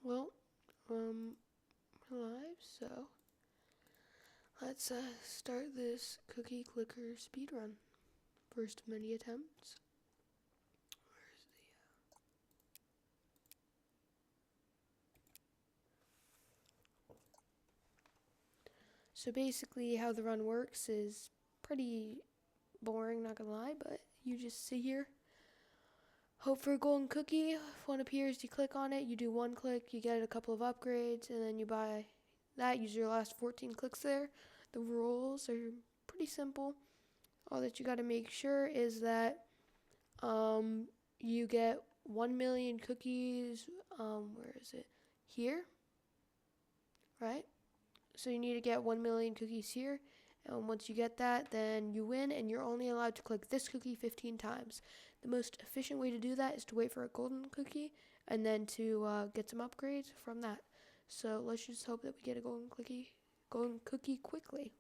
Well, we're live, so let's start this cookie clicker speedrun. First of many attempts. Where's So basically how the run works is pretty boring, not gonna lie, but you just sit here, hope for a golden cookie. If one appears, you click on it, you do one click, you get a couple of upgrades, and then you buy that, use your last 14 clicks there. The rules are pretty simple. All that you gotta make sure is that you get 1 million cookies, where is it? Here, right? So you need to get 1 million cookies here. And once you get that, then you win, and you're only allowed to click this cookie 15 times. The most efficient way to do that is to wait for a golden cookie, and then to get some upgrades from that. So let's just hope that we get a golden cookie quickly.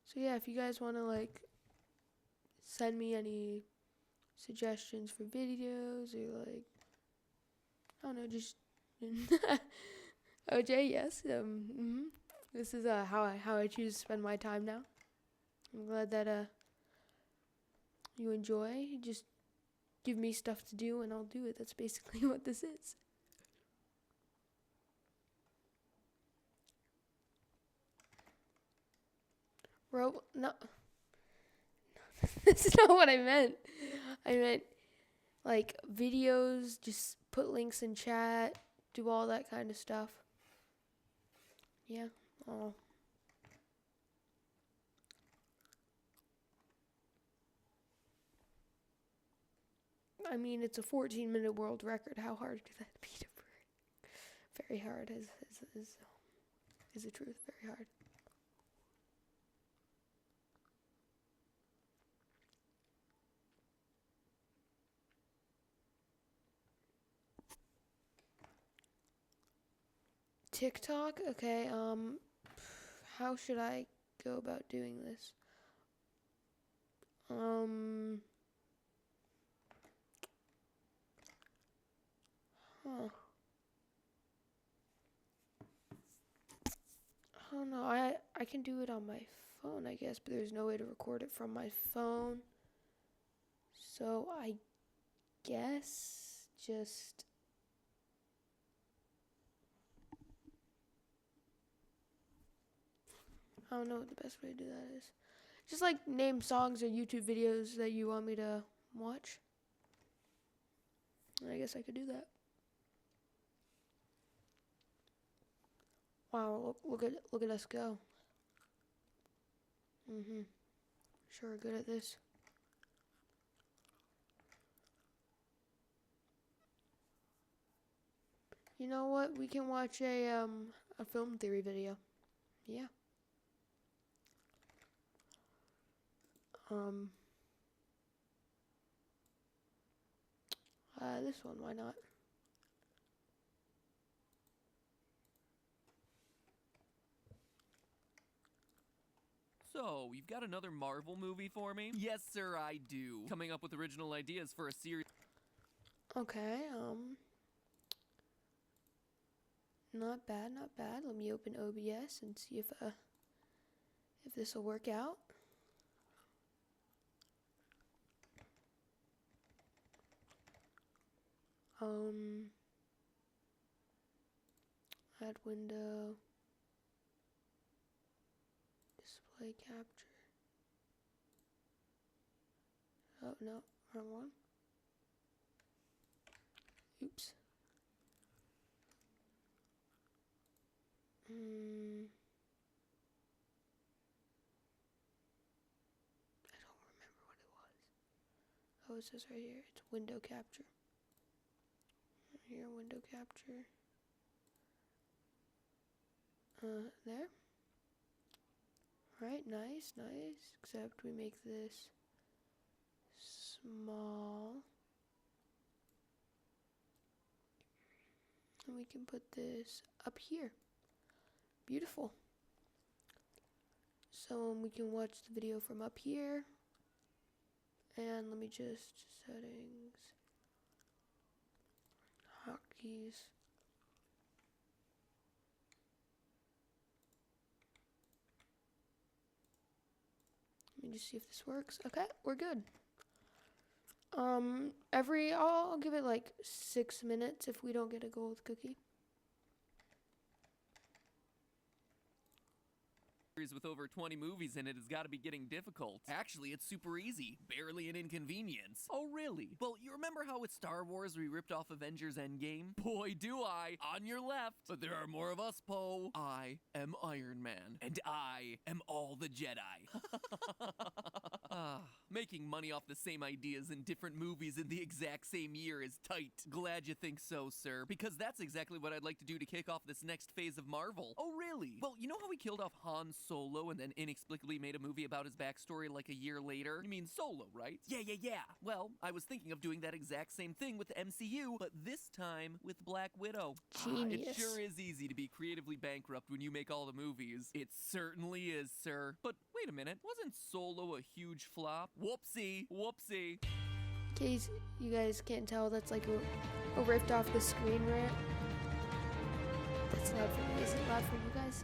So yeah, if you guys want to send me any suggestions for videos or I don't know, just OJ, yes. This is how I choose to spend my time now. I'm glad that you enjoy. Just give me stuff to do and I'll do it. That's basically what this is. No, this is not what I meant. I meant videos, just put links in chat, do all that kind of stuff. Yeah. Oh. I mean, it's a 14-minute world record. How hard could that be to break? Very hard is the truth. Very hard. TikTok? Okay, how should I go about doing this? Huh. I don't know. I can do it on my phone, I guess, but there's no way to record it from my phone. So I guess just I don't know what the best way to do that is. Just name songs or YouTube videos that you want me to watch. I guess I could do that. Wow, look at us go. Sure good at this. You know what? We can watch a film theory video. Yeah. This one, why not? So, you've got another Marvel movie for me? Yes, sir, I do. Coming up with original ideas for a series. Okay, not bad, not bad. Let me open OBS and see if this will work out. Add window. Display capture. Oh, no, wrong one. Oops. I don't remember what it was. Oh, it says right here. It's window capture. Here, window capture. There. Right, nice. Except we make this small. and we can put this up here. Beautiful. So we can watch the video from up here. And let me just settings, hotkeys. Let me just see if this works. Okay, we're good. I'll give it like 6 minutes if we don't get a gold cookie. With over 20 movies in it has got to be getting difficult. Actually, it's super easy. Barely an inconvenience. Oh, really? Well, you remember how with Star Wars we ripped off Avengers Endgame? Boy, do I. On your left. But there are more of us, Poe. I am Iron Man. And I am all the Jedi. Making money off the same ideas in different movies in the exact same year is tight. Glad you think so, sir. Because that's exactly what I'd like to do to kick off this next phase of Marvel. Oh, really? Well, you know how we killed off Han Solo and then inexplicably made a movie about his backstory like a year later? You mean Solo, right? Yeah. Well, I was thinking of doing that exact same thing with the MCU, but this time with Black Widow. Genius. It sure is easy to be creatively bankrupt when you make all the movies. It certainly is, sir. But wait a minute, wasn't Solo a huge flop? Whoopsie. In case you guys can't tell, that's like a ripped off the screen rant. That's loud for me. Is it loud for you guys?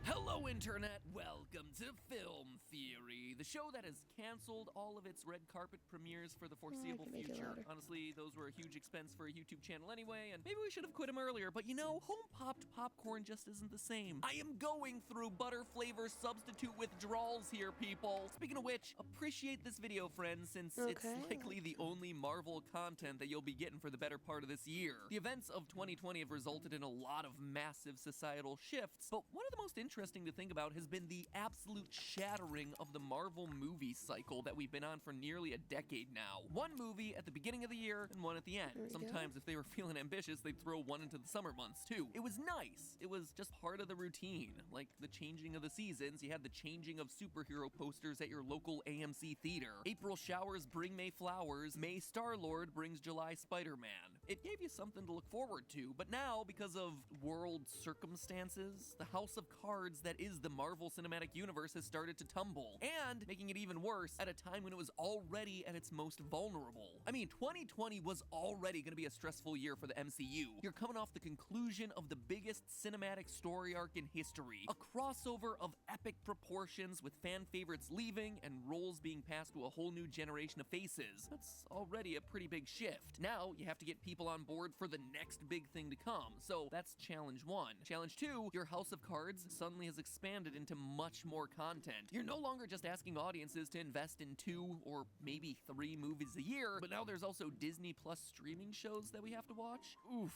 Hello, Internet. Welcome to Film Theory, the show that has canceled all of its red carpet premieres for the foreseeable future. Honestly, those were a huge expense for a YouTube channel anyway, and maybe we should have quit them earlier, but you know, home-popped popcorn just isn't the same. I am going through butter flavor substitute withdrawals here, people. Speaking of which, appreciate this video, friends, since it's likely the only Marvel content that you'll be getting for the better part of this year. The events of 2020 have resulted in a lot of massive societal shifts, but one of the most interesting to think about has been the absolute shattering of the Marvel movie cycle that we've been on for nearly a decade now. One movie at the beginning of the year and one at the end. Sometimes if they were feeling ambitious, they'd throw one into the summer months too. It was nice. It was just part of the routine. Like the changing of the seasons, you had the changing of superhero posters at your local AMC theater. April showers bring May flowers. May Star-Lord brings July Spider-Man. It gave you something to look forward to, but now, because of world circumstances, the house of cards that is the Marvel Cinematic Universe has started to tumble, and making it even worse at a time when it was already at its most vulnerable. I mean, 2020 was already going to be a stressful year for the MCU. You're coming off the conclusion of the biggest cinematic story arc in history, a crossover of epic proportions with fan favorites leaving and roles being passed to a whole new generation of faces. That's already a pretty big shift. Now you have to get people on board for the next big thing to come. So that's challenge one. Challenge two, your house of cards suddenly has expanded into much more content. You're no longer just asking audiences to invest in 2 or maybe 3 movies a year, but now there's also Disney Plus streaming shows that we have to watch. Oof.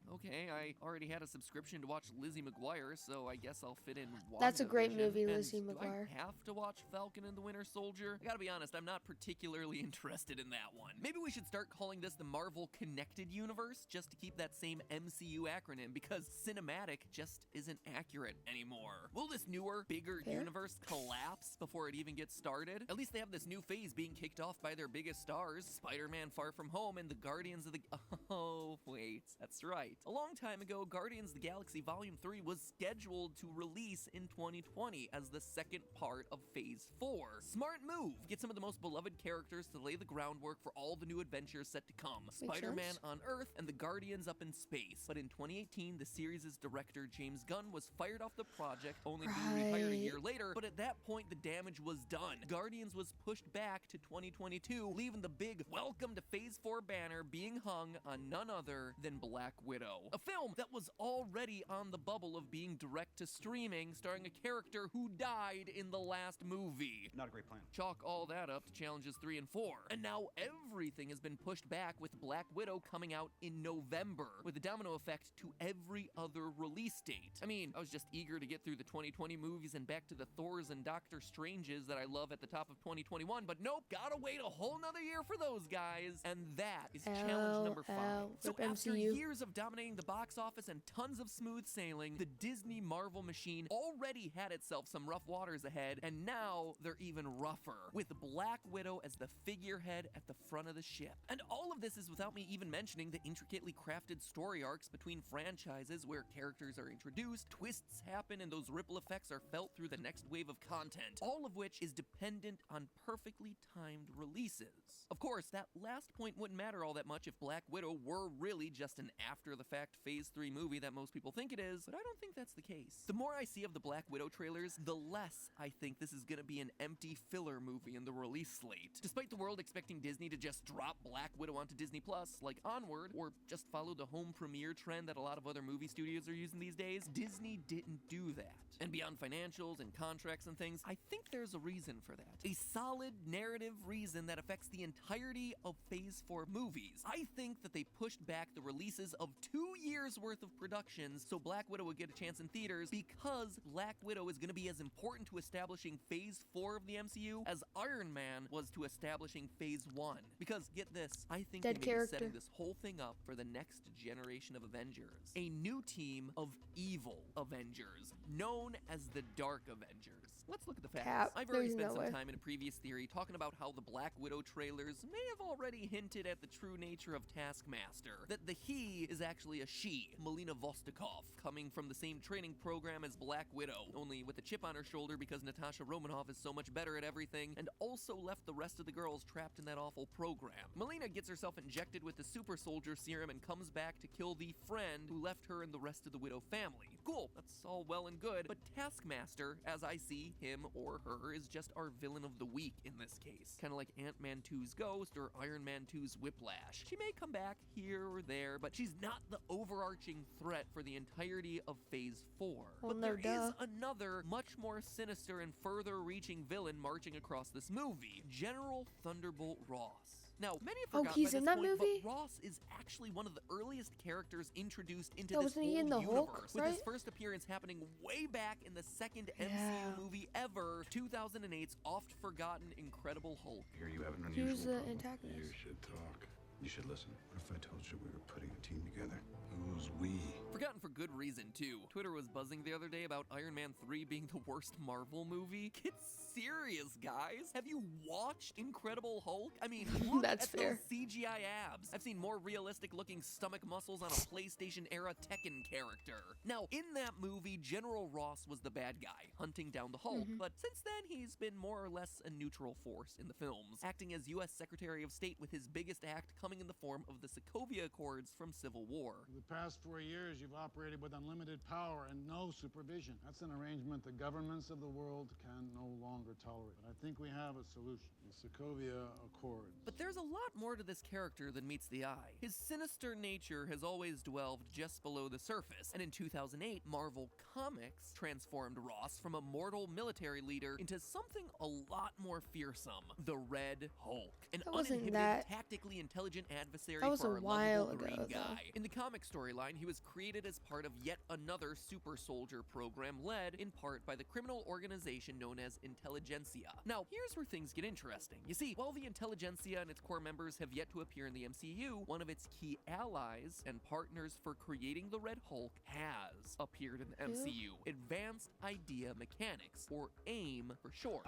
Okay, I already had a subscription to watch Lizzie McGuire, so I guess I'll fit in WandaVision. That's a great movie, Lizzie McGuire. Do I have to watch Falcon and the Winter Soldier? I gotta be honest, I'm not particularly interested in that one. Maybe we should start calling this the Marvel Connected Universe, just to keep that same MCU acronym, because cinematic just isn't accurate anymore. Will this newer, bigger universe collapse before it even gets started? At least they have this new phase being kicked off by their biggest stars, Spider-Man Far From Home and the Guardians of the... Oh, wait, that's right. A long time ago, Guardians of the Galaxy Volume 3 was scheduled to release in 2020 as the second part of Phase 4. Smart move! Get some of the most beloved characters to lay the groundwork for all the new adventures set to come. Spider-Man on Earth and the Guardians up in space. But in 2018, the series' director James Gunn was fired off the project, only being rehired a year later, but at that point the damage was done. Guardians was pushed back to 2022, leaving the big Welcome to Phase 4 banner being hung on none other than Black Widow. A film that was already on the bubble of being direct to streaming, starring a character who died in the last movie. Not a great plan. Chalk all that up to challenges 3 and 4. And now everything has been pushed back with Black Widow coming out in November, with a domino effect to every other release date. I mean, I was just eager to get through the 2020 movies and back to the Thors and Doctor Stranges that I love at the top of 2021, but nope, gotta wait a whole nother year for those guys. And that is challenge number 5. So after years of domino dominating the box office and tons of smooth sailing, the Disney Marvel machine already had itself some rough waters ahead, and now they're even rougher, with Black Widow as the figurehead at the front of the ship. And all of this is without me even mentioning the intricately crafted story arcs between franchises where characters are introduced, twists happen, and those ripple effects are felt through the next wave of content, all of which is dependent on perfectly timed releases. Of course, that last point wouldn't matter all that much if Black Widow were really just an after-the-fact Phase 3 movie that most people think it is, but I don't think that's the case. The more I see of the Black Widow trailers, the less I think this is gonna be an empty filler movie in the release slate. Despite the world expecting Disney to just drop Black Widow onto Disney Plus, like Onward, or just follow the home premiere trend that a lot of other movie studios are using these days, Disney didn't do that. And beyond financials and contracts and things, I think there's a reason for that. A solid narrative reason that affects the entirety of Phase 4 movies. I think that they pushed back the releases of 2 years worth of productions so Black Widow would get a chance in theaters because Black Widow is going to be as important to establishing Phase 4 of the MCU as Iron Man was to establishing Phase 1. Because, get this, I think they may be setting this whole thing up for the next generation of Avengers. A new team of evil Avengers, known as the Dark Avengers. Let's look at the facts. I've already spent some time in a previous theory talking about how the Black Widow trailers may have already hinted at the true nature of Taskmaster. That the he is actually a she, Melina Vostokov, coming from the same training program as Black Widow, only with a chip on her shoulder because Natasha Romanoff is so much better at everything, and also left the rest of the girls trapped in that awful program. Melina gets herself injected with the super soldier serum and comes back to kill the friend who left her and the rest of the Widow family. Cool, that's all well and good, but Taskmaster, as I see him or her, is just our villain of the week in this case. Kind of like Ant-Man 2's Ghost or Iron Man 2's Whiplash. She may come back here or there, but she's not the overarching threat for the entirety of Phase 4. Well, but there is another, much more sinister and further-reaching villain marching across this movie, General Thunderbolt Ross. Now, many have forgotten he's by in this that point, movie? but Ross is actually one of the earliest characters introduced into Yeah, this wasn't whole he in the universe, Hulk, with right? his first appearance happening way back in the second MCU movie ever, 2008's oft-forgotten Incredible Hulk. Here you have an He was unusual the problem. antagonist. You should talk. You should listen. What if I told you we were putting a team together? Who's we? Forgotten for good reason, too. Twitter was buzzing the other day about Iron Man 3 being the worst Marvel movie. Get serious, guys. Have you watched Incredible Hulk? I mean, look That's at fair. those CGI abs. I've seen more realistic-looking stomach muscles on a PlayStation-era Tekken character. Now, in that movie, General Ross was the bad guy, hunting down the Hulk, but since then, he's been more or less a neutral force in the films, acting as U.S. Secretary of State with his biggest act coming in the form of the Sokovia Accords from Civil War. For the past 4 years, you've operated with unlimited power and no supervision. That's an arrangement the governments of the world can no longer tolerate. But I think we have a solution, the Sokovia Accords. But there's a lot more to this character than meets the eye. His sinister nature has always dwelled just below the surface, and in 2008, Marvel Comics transformed Ross from a mortal military leader into something a lot more fearsome, the Red Hulk, an uninhibited, tactically intelligent adversary for our lovable green guy. In the comic storyline, he was created as part of yet another super soldier program led in part by the criminal organization known as Intelligentsia. Now, here's where things get interesting. You see, while the Intelligentsia and its core members have yet to appear in the MCU, one of its key allies and partners for creating the Red Hulk has appeared in the MCU. Advanced Idea Mechanics, or AIM for short.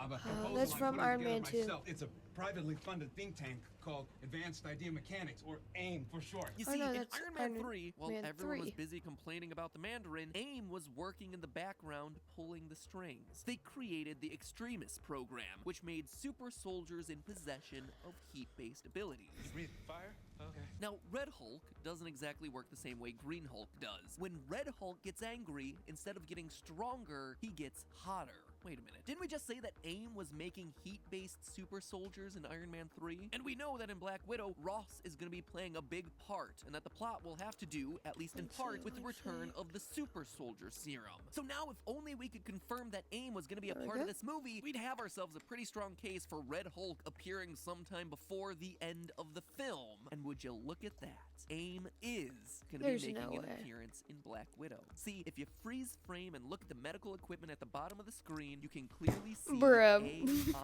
That's from Iron Man 2. It's a privately funded think tank called Advanced Idea Mechanics, or AIM for short. You see, no, in that's Iron Man 3, while Man everyone was 3. busy complaining about the Mandarin, AIM was working in the background pulling the strings. They created the Extremis program, which made super soldiers in possession of heat-based abilities. You breathe fire? Okay. Now, Red Hulk doesn't exactly work the same way Green Hulk does. When Red Hulk gets angry, instead of getting stronger, he gets hotter. Wait a minute, didn't we just say that AIM was making heat-based super soldiers in Iron Man 3? And we know that in Black Widow, Ross is going to be playing a big part, and that the plot will have to do, at least in part, with the return of the super soldier serum. So now if only we could confirm that AIM was going to be a part of this movie, we'd have ourselves a pretty strong case for Red Hulk appearing sometime before the end of the film. And would you look at that? AIM is going to be making an appearance in Black Widow. See, if you freeze frame and look at the medical equipment at the bottom of the screen, screen, you can clearly see Bruh.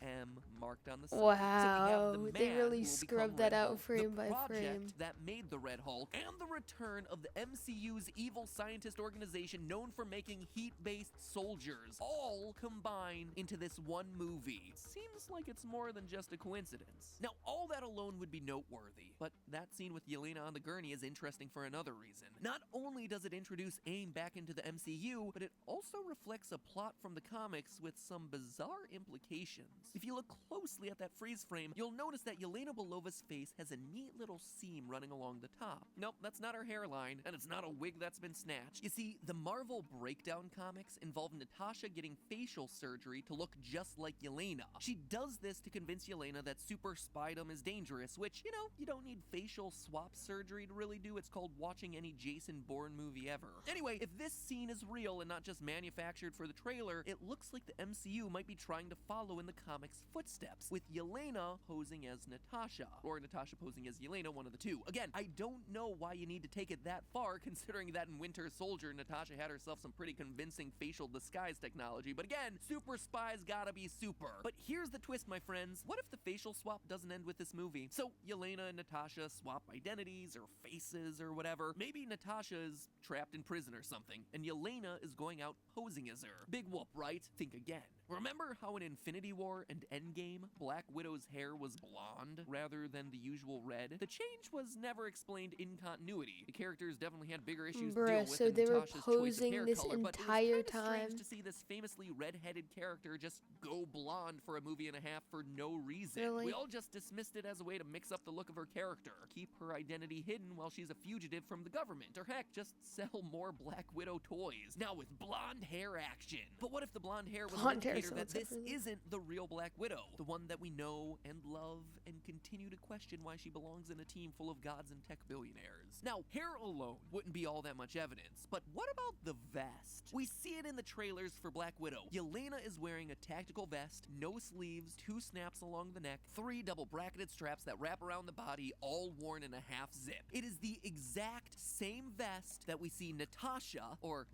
AIM marked on the side. Wow, so we have the they man really who will scrubbed become that Red out Hulk, frame the by project frame. that made the Red Hulk, and the return of the MCU's evil scientist organization known for making heat-based soldiers, all combined into this one movie. Seems like it's more than just a coincidence. Now, all that alone would be noteworthy, but that scene with Yelena on the gurney is interesting for another reason. Not only does it introduce AIM back into the MCU, but it also reflects a plot from the comics with some bizarre implications. If you look closely at that freeze frame, you'll notice that Yelena Belova's face has a neat little seam running along the top. Nope, that's not her hairline, and it's not a wig that's been snatched. You see, the Marvel Breakdown comics involve Natasha getting facial surgery to look just like Yelena. She does this to convince Yelena that super spydom is dangerous, which, you know, you don't need facial swap surgery to really do. It's called watching any Jason Bourne movie ever. Anyway, if this scene is real and not just manufactured for the trailer, it looks like the MCU might be trying to follow in the comics' footsteps, with Yelena posing as Natasha, or Natasha posing as Yelena, one of the two. Again, I don't know why you need to take it that far, considering that in Winter Soldier, Natasha had herself some pretty convincing facial disguise technology, but again, super spies gotta be super. But here's the twist, my friends. What if the facial swap doesn't end with this movie? So Yelena and Natasha swap identities or faces or whatever. Maybe Natasha is trapped in prison or something, and Yelena is going out posing as her. Big whoop, right? Think again. Remember how in Infinity War and Endgame, Black Widow's hair was blonde rather than the usual red? The change was never explained in continuity. The characters definitely had bigger issues to deal Bruh, with so than they were Natasha's choice of posing hair this color, but entire it was kinda time. strange to see this famously red-headed character just go blonde for a movie and a half for no reason. Really? We all just dismissed it as a way to mix up the look of her character, keep her identity hidden while she's a fugitive from the government, or heck, just sell more Black Widow toys. Now with blonde hair action. But what if the blonde hair was Blonde an hair indicator that sounds this really- isn't the real Black Widow, the one that we know and love and continue to question why she belongs in a team full of gods and tech billionaires? Now, hair alone wouldn't be all that much evidence, but what about the vest? We see it in the trailers for Black Widow. Yelena is wearing a tactical vest, no sleeves, 2 snaps along the neck, 3 double bracketed straps that wrap around the body, all worn in a half zip. It is the exact same vest that we see Natasha Well,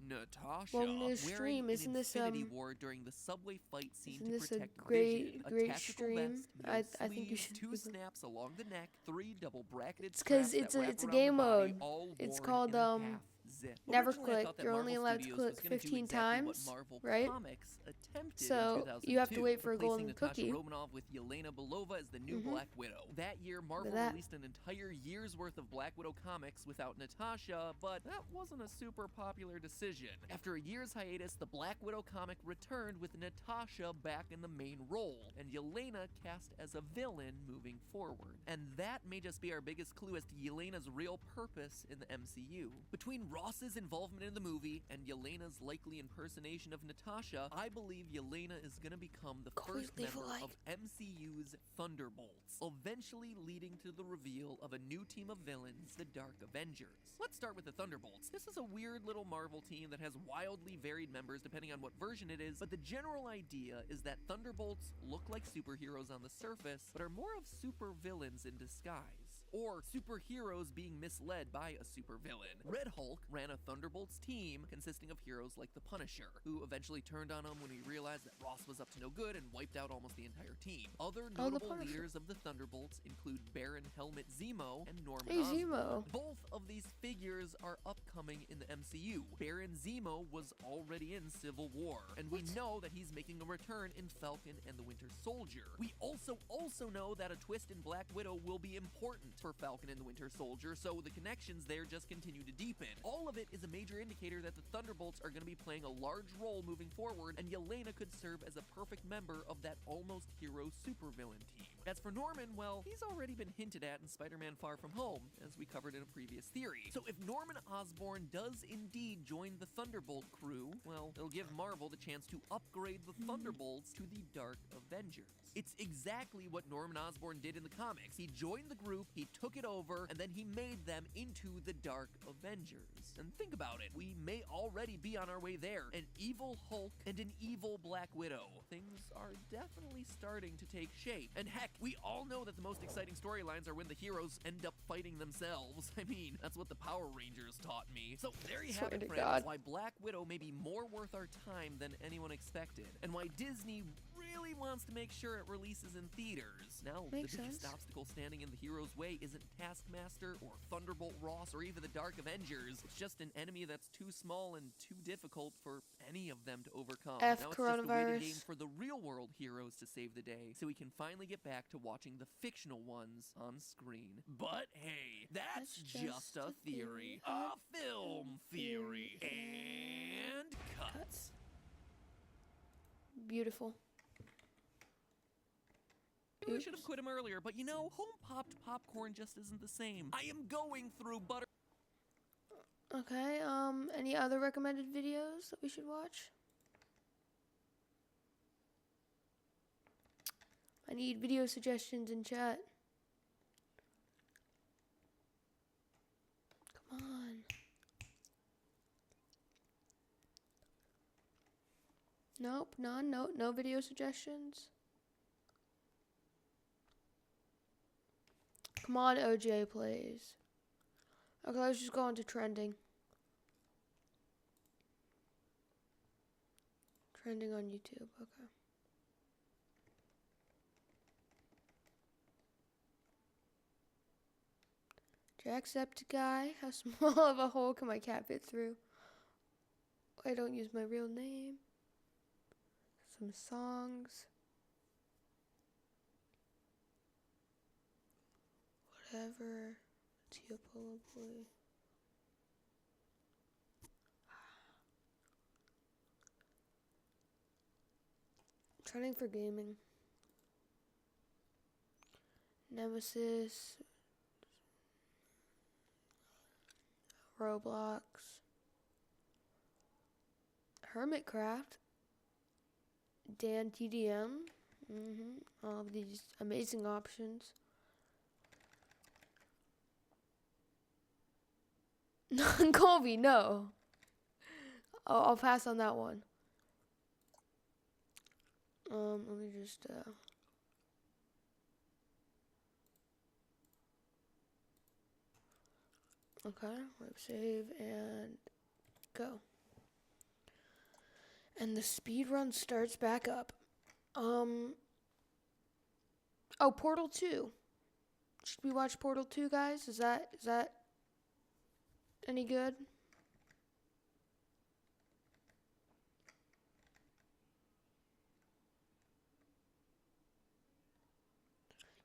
in this wearing stream, in isn't this, Infinity War during the subway fight scene isn't to this a protect great- Vision. great tactical stream? vest, no I think you sleeves, should 2 be- snaps along the neck, 3 double bracketed It's 'cause straps it's that a- wrap it's a around game the body, mode. all It's worn called, in a half zip. Never Originally, I click. thought that You're only Marvel allowed to Studios click was gonna do 15 exactly what times, Marvel right? Comics attempted So, in 2002, you have to wait for a replacing golden Natasha cookie. Romanoff with Yelena Belova as the new Mhm. Black Widow. That year, Marvel that. released an entire year's worth of Black Widow comics without Natasha, but that wasn't a super popular decision. After a year's hiatus, the Black Widow comic returned with Natasha back in the main role, and Yelena cast as a villain moving forward. And that may just be our biggest clue as to Yelena's real purpose in the MCU. Between Ross's involvement in the movie and Yelena's likely impersonation of Natasha, I believe Yelena is gonna become the first leave a member like. of MCU's Thunderbolts, eventually leading to the reveal of a new team of villains, the Dark Avengers. Let's start with the Thunderbolts. This is a weird little Marvel team that has wildly varied members depending on what version it is, but the general idea is that Thunderbolts look like superheroes on the surface, but are more of supervillains in disguise, or superheroes being misled by a supervillain. Red Hulk ran a Thunderbolts team consisting of heroes like the Punisher, who eventually turned on him when he realized that Ross was up to no good and wiped out almost the entire team. Other the notable Punisher. leaders of the Thunderbolts include Baron Helmet Zemo and Norman Hey, Osborn. Zemo. Both of these figures are upcoming in the MCU. Baron Zemo was already in Civil War, and we know that he's making a return in Falcon and the Winter Soldier. We also know that a twist in Black Widow will be important for Falcon and the Winter Soldier, so the connections there just continue to deepen. All of it is a major indicator that the Thunderbolts are going to be playing a large role moving forward, and Yelena could serve as a perfect member of that almost hero supervillain team. As for Norman, well, he's already been hinted at in Spider-Man Far From Home, as we covered in a previous theory. So if Norman Osborn does indeed join the Thunderbolt crew, well, it'll give Marvel the chance to upgrade the Thunderbolts to the Dark Avengers. It's exactly what Norman Osborn did in the comics. He joined the group, he took it over, and then he made them into the Dark Avengers. And think about it, we may already be on our way there. An evil Hulk and an evil Black Widow. Things are definitely starting to take shape. And heck, We all know that the most exciting storylines are when the heroes end up fighting themselves. I mean, that's what the Power Rangers taught me. So there you have Swear it, to friends, God. why Black Widow may be more worth our time than anyone expected, and why Disney really wants to make sure it releases in theaters. Now, Makes the biggest sense. obstacle standing in the hero's way isn't Taskmaster or Thunderbolt Ross or even the Dark Avengers. It's just an enemy that's too small and too difficult for any of them to overcome. F Now it's just a waiting coronavirus. game for the real world heroes to save the day, so we can finally get back to watching the fictional ones on screen. But hey, that's just a theory. A film theory. And cuts. Beautiful. Maybe I should have quit him earlier, but you know, home popped popcorn just isn't the same. I am going through butter. Okay, any other recommended videos that we should watch? I need video suggestions in chat. Come on. Nope, none, no video suggestions. Come on, OJ plays. Okay, let's just go on to trending. Trending on YouTube, okay. Jacksepticeye. How small of a hole can my cat fit through? I don't use my real name. Some songs. Whatever. Tia Polo Boy. Trending for gaming. Nemesis. Roblox. Hermitcraft. Dan TDM. All of these amazing options. Colby, no. I'll pass on that one. Let me just okay, wipe save and go. And the speed run starts back up. Oh, Portal 2. Should we watch Portal 2, guys? Is that any good?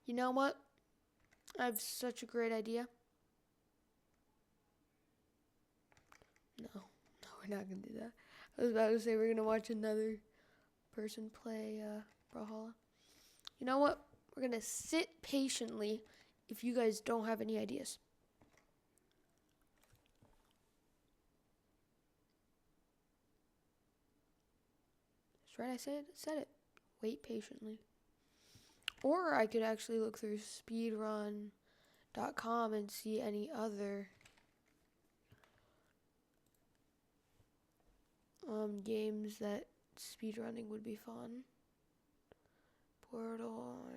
You know what? I have such a great idea. No, we're not gonna do that. I was about to say we're gonna watch another person play Brawlhalla. You know what? We're gonna sit patiently if you guys don't have any ideas. That's right, I said it. Wait patiently. Or I could actually look through speedrun.com and see any other games that speedrunning would be fun. Portal,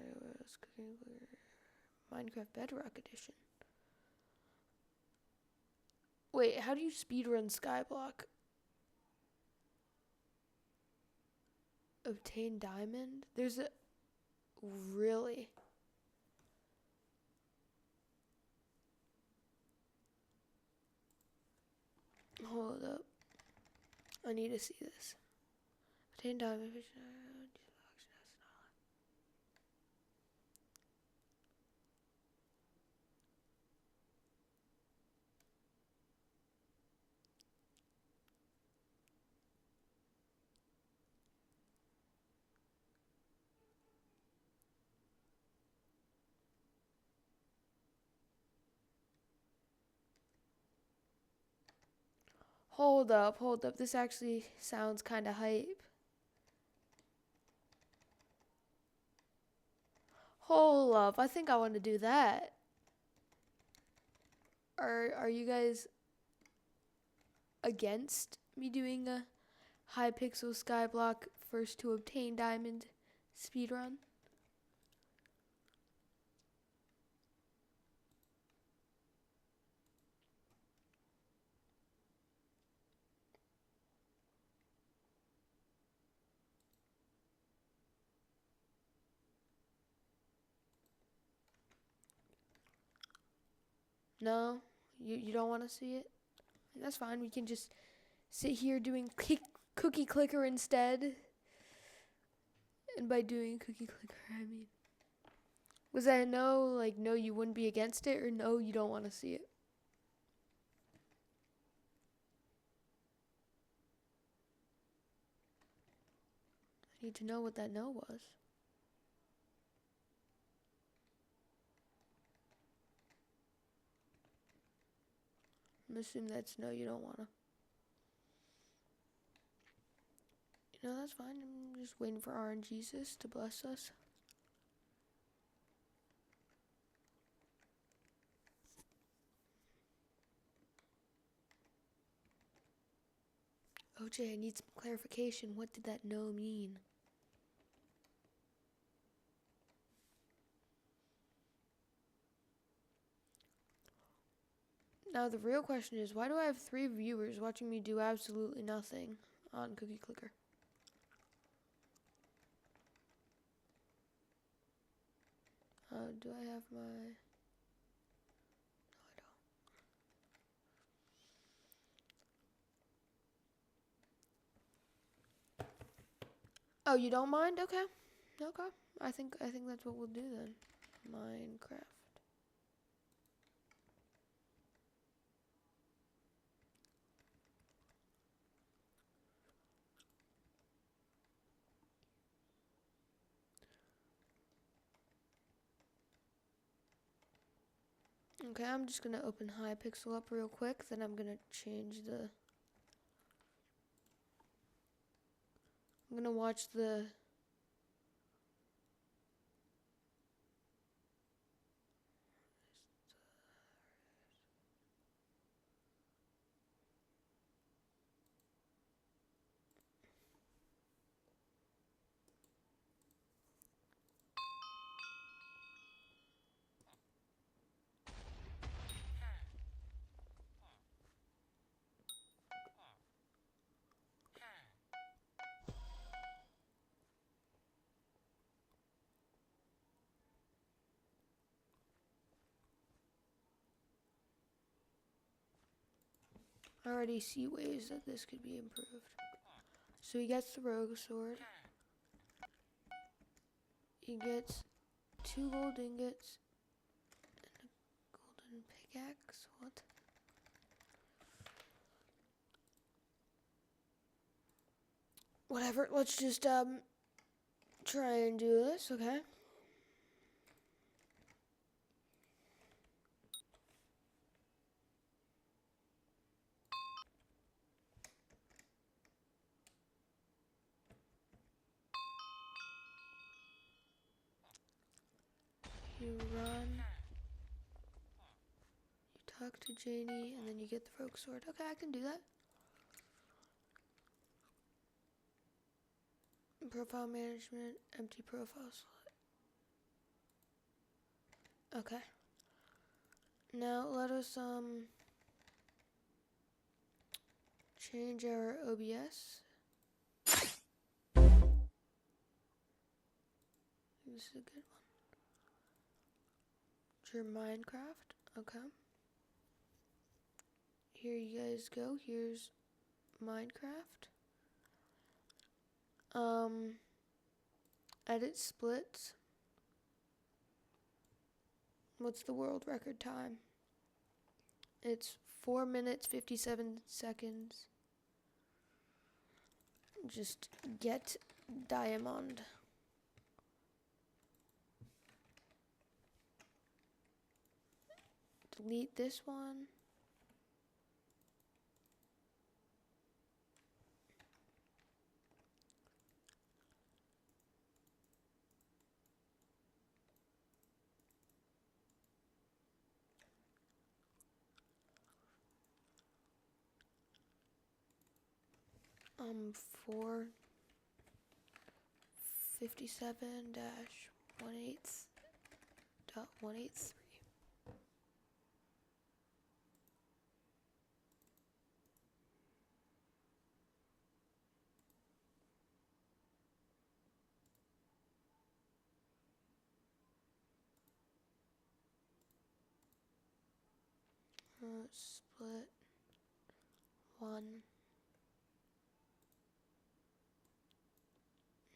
Minecraft Bedrock Edition. Wait, how do you speedrun Skyblock? Obtain diamond? There's a... Really? Hold up. I need to see this. Obtain diamond. Hold up. This actually sounds kind of hype. Hold up. I think I want to do that. Are you guys against me doing a Hypixel Skyblock first to obtain diamond speedrun? No? You don't want to see it? That's fine. We can just sit here doing cookie clicker instead. And by doing cookie clicker, I mean... Was that a no? Like, no, you wouldn't be against it? Or no, you don't want to see it? I need to know what that no was. I'm assuming that's no, you don't want to. You know, that's fine. I'm just waiting for RNGesus to bless us. OJ, I need some clarification. What did that no mean? Now the real question is, why do I have 3 viewers watching me do absolutely nothing on Cookie Clicker? Do I have my... No, I don't. Oh, you don't mind? Okay. Okay. I think that's what we'll do then. Minecraft. Okay, I'm just gonna open Hypixel up real quick, then I'm gonna change the... I'm gonna watch the... I already see ways that this could be improved. So he gets the rogue sword. He gets 2 gold ingots and a golden pickaxe. What? Whatever, let's just try and do this, okay? You run, you talk to Janie, and then you get the rogue sword. Okay, I can do that. Profile management, empty profile slot. Okay. Now let us change our OBS. This is a good one. Your Minecraft. Okay. Here you guys go. Here's Minecraft. Edit splits. What's the world record time? It's 4 minutes, 57 seconds. Just get diamond. Delete this one. Um, 457-1/8.183. Split 1.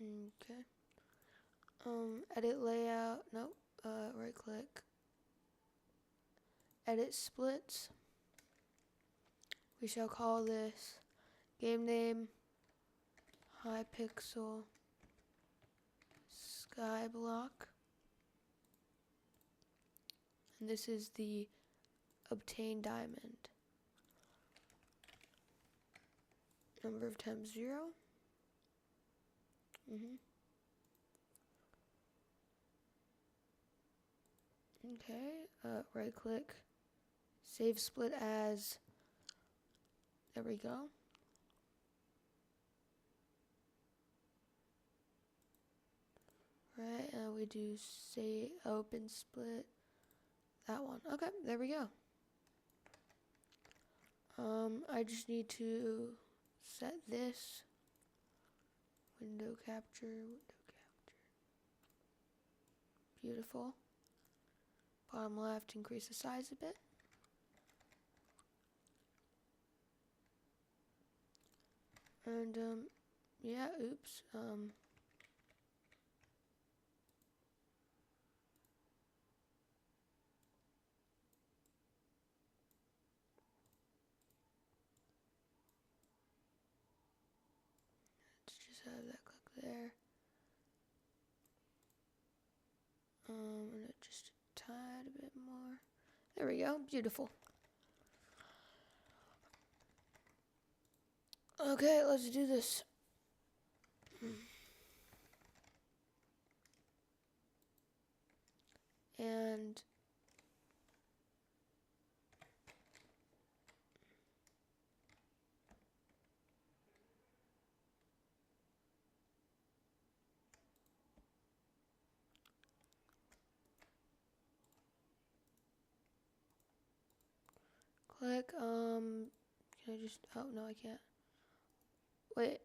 Okay. Edit layout. Nope. Right click. Edit splits. We shall call this game name Hypixel Skyblock. And this is the obtain diamond. Number of times 0. Okay, right click, save split as, there we go. Right, and we do say open split, that one. Okay, there we go. I just need to set this window capture. Beautiful. Bottom left, increase the size a bit. And yeah, oops. Let's just have that click there. And just a tad bit more. There we go. Beautiful. Okay, let's do this. And click, can I just, oh no, I can't. Wait,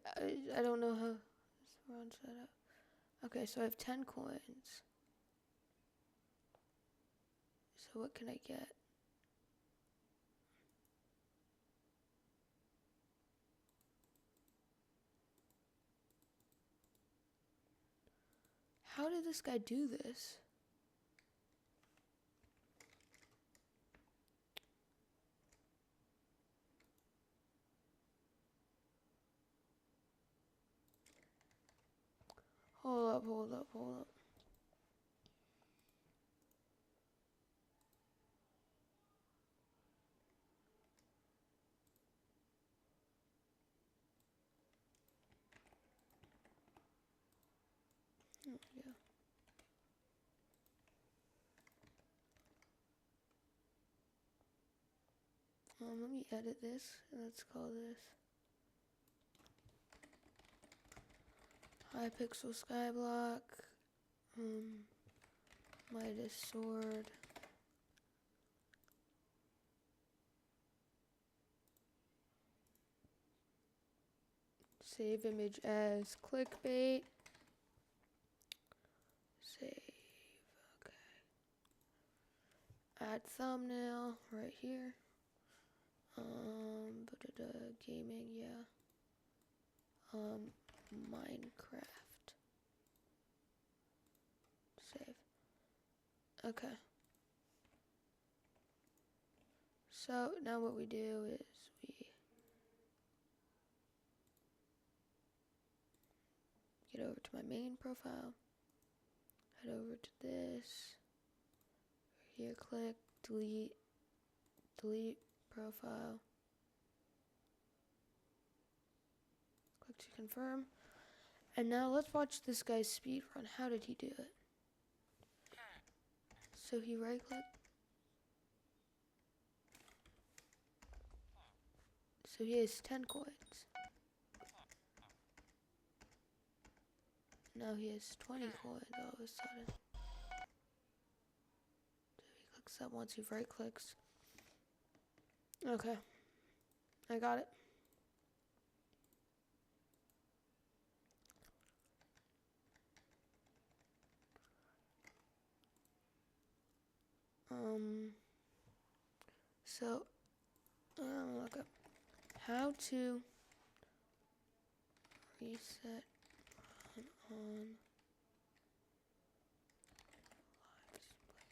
I don't know how this run set up. Okay, so I have 10 coins. So what can I get? How did this guy do this? Hold up, hold up, hold up. There we go. Let me edit this. Let's call this Hypixel Skyblock. Midas sword. Save image as clickbait. Save. Okay. Add thumbnail right here. Gaming, yeah. Minecraft. Save. Okay. So now what we do is we get over to my main profile. Head over to this. Here, click, delete profile. Click to confirm. And now let's watch this guy's speed run. How did he do it? So he right clicked. So he has 10 coins. Now he has 20 coins all of a sudden. So he clicks that once, he right clicks. Okay. I got it. So Look up how to reset run on live display.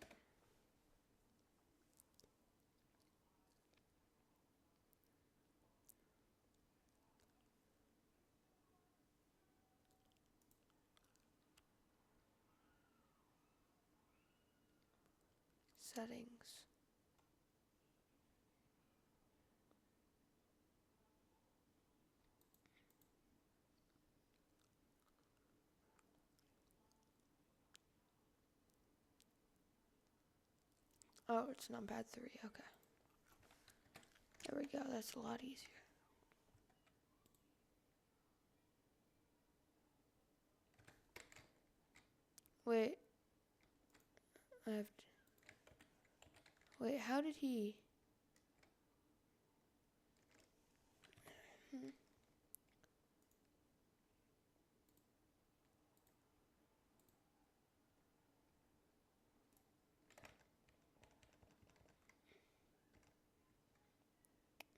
Settings. Oh, it's numpad 3. Okay. There we go. That's a lot easier. Wait. I have to... Wait, how did he...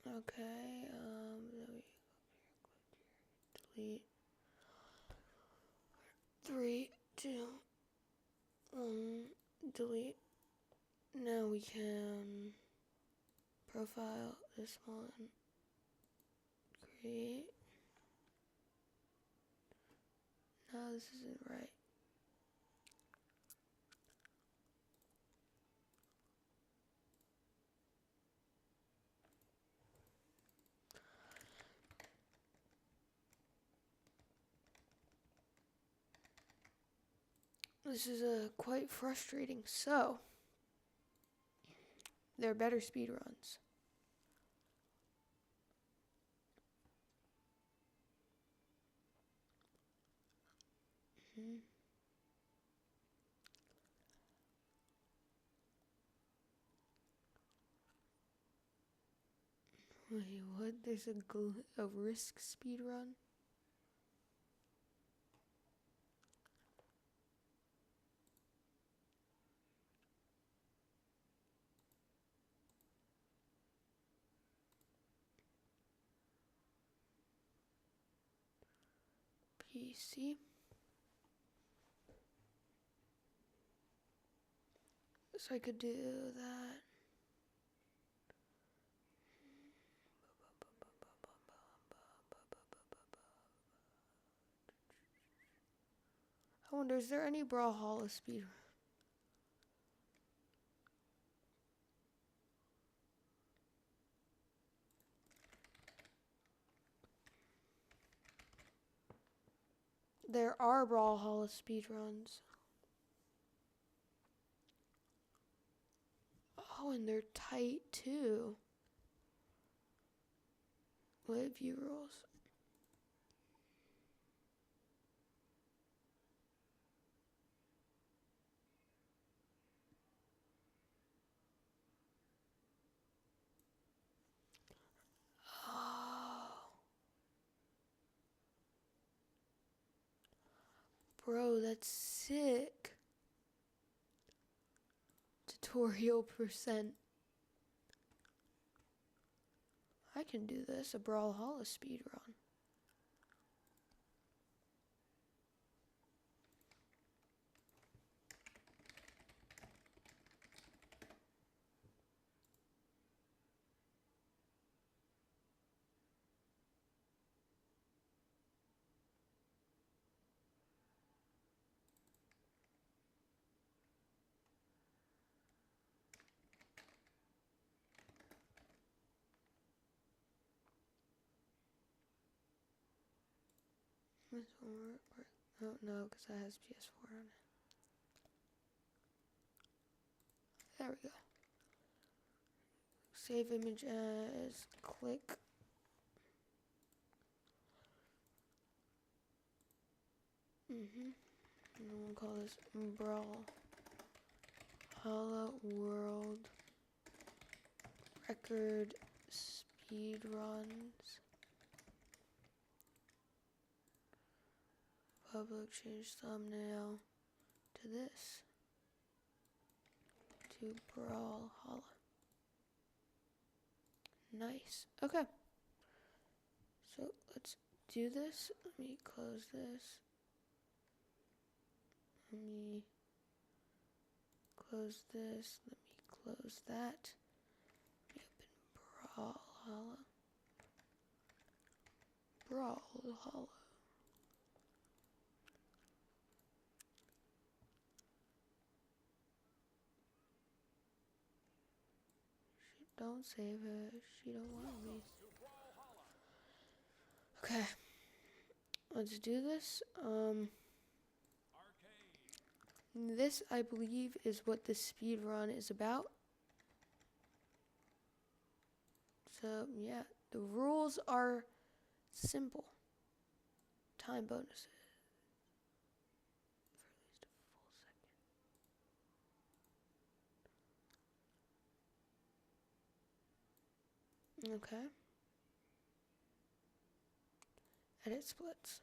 Okay, delete. 3, 2, 1, delete. Now we can profile this one. Create. No, this isn't right. This is quite frustrating. So, there are better speedruns. Wait, what? There's a risk speedrun? PC. So I could do that. I wonder, is there any Brawlhalla speedrun? There are Brawlhalla speedruns. Oh, and they're tight too. Wait, view rules. Oh. Bro, that's sick. Tutorial percent. I can do this, a Brawlhalla speedrun. This one work. Oh no, because that has PS4 on it. There we go. Save image as, click. And we'll call this Brawlhalla World Record Speedruns. Public, change thumbnail to this. To Brawlhalla. Nice. Okay. So let's do this. Let me close this. Let me close this. Let me close that. Let me open Brawlhalla. Brawlhalla. Don't save it. She don't want me. Okay. Let's do this. This, I believe, is what the speed run is about. So, yeah. The rules are simple. Time bonuses. For at least a full second. Okay. Edit splits.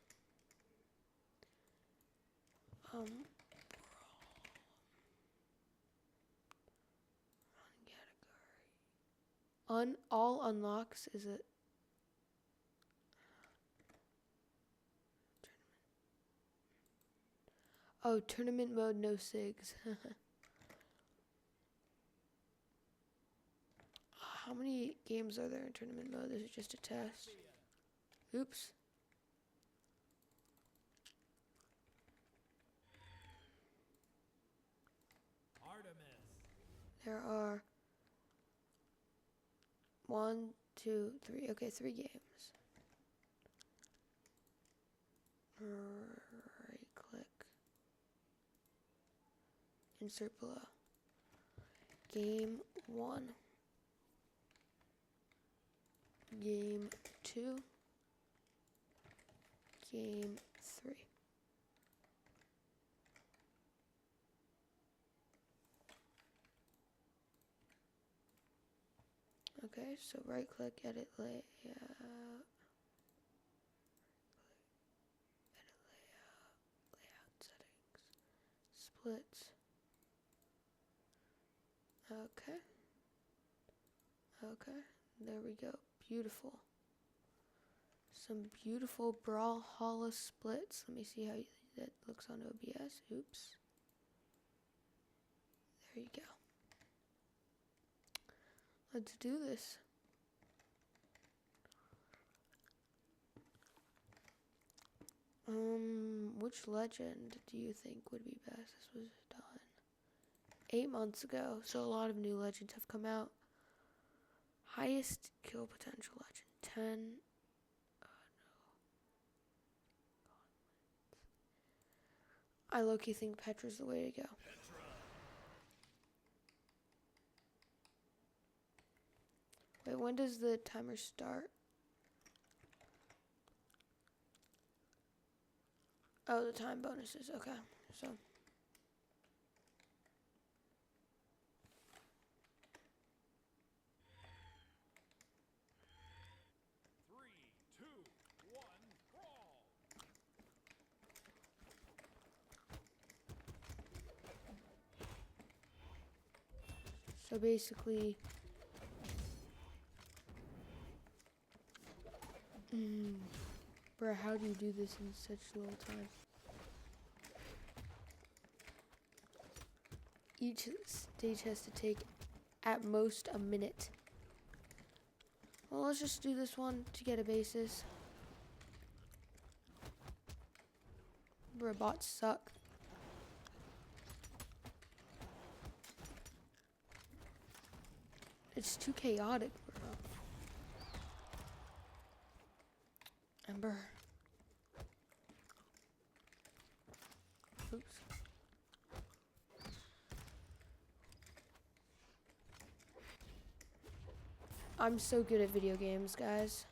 Run category. All unlocks is it? Oh, tournament mode, no SIGs. How many games are there in tournament mode? This is just a test. Oops. There are 1, 2, 3. Okay, 3 games. Right click. Insert below. Game 1. Game 2. Game 3. Okay, so right click, edit layout. Edit layout settings. Splits. Okay. Okay, there we go. Beautiful. Some beautiful Brawlhalla splits. Let me see how that looks on OBS. Oops. There you go. Let's do this. Which legend do you think would be best? This was done 8 months ago, so a lot of new legends have come out. Highest kill potential legend, 10. No. I low-key think Petra's the way to go. Wait, when does the timer start? Oh, the time bonuses. Okay, so. 3, 2, 1, brawl! So basically, bro, how do you do this in such little time? Each stage has to take at most a minute. Well, let's just do this one to get a basis. Bro, bots suck. It's too chaotic, bro. Ember. Oops. I'm so good at video games, guys.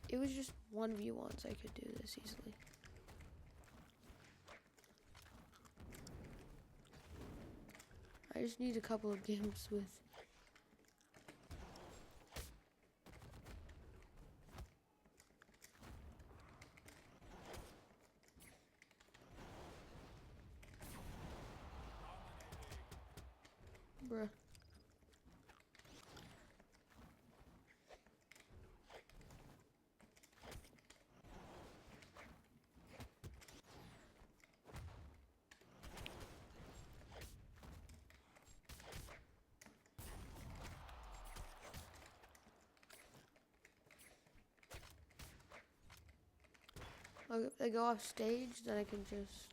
It was just 1v1s, I could do this easily. I just need a couple of games with. bruh. If they go off stage, then I can just...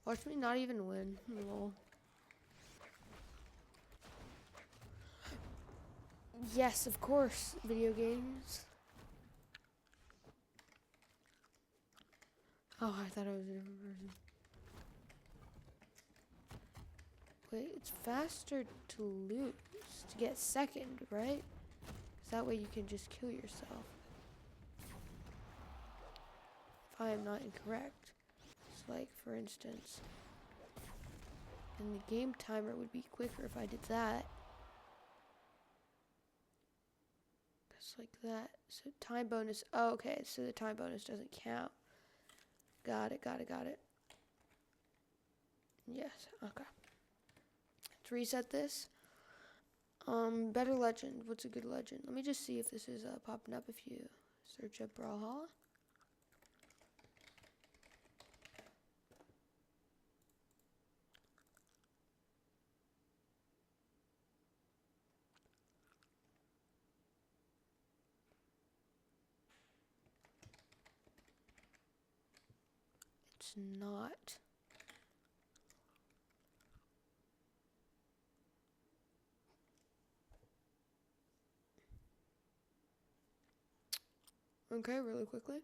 Watch me not even win. Lol. Yes, of course, video games. Oh, I thought I was a different person. Wait, it's faster to lose, to get second, right? 'Cause that way you can just kill yourself. If I am not incorrect. So like, for instance, and the game timer would be quicker if I did that. Just like that. So time bonus, oh, okay, so the time bonus doesn't count. Got it. Yes, okay. Let's reset this. Better legend. What's a good legend? Let me just see if this is popping up if you search up Brawlhalla. It's not. Okay, really quickly.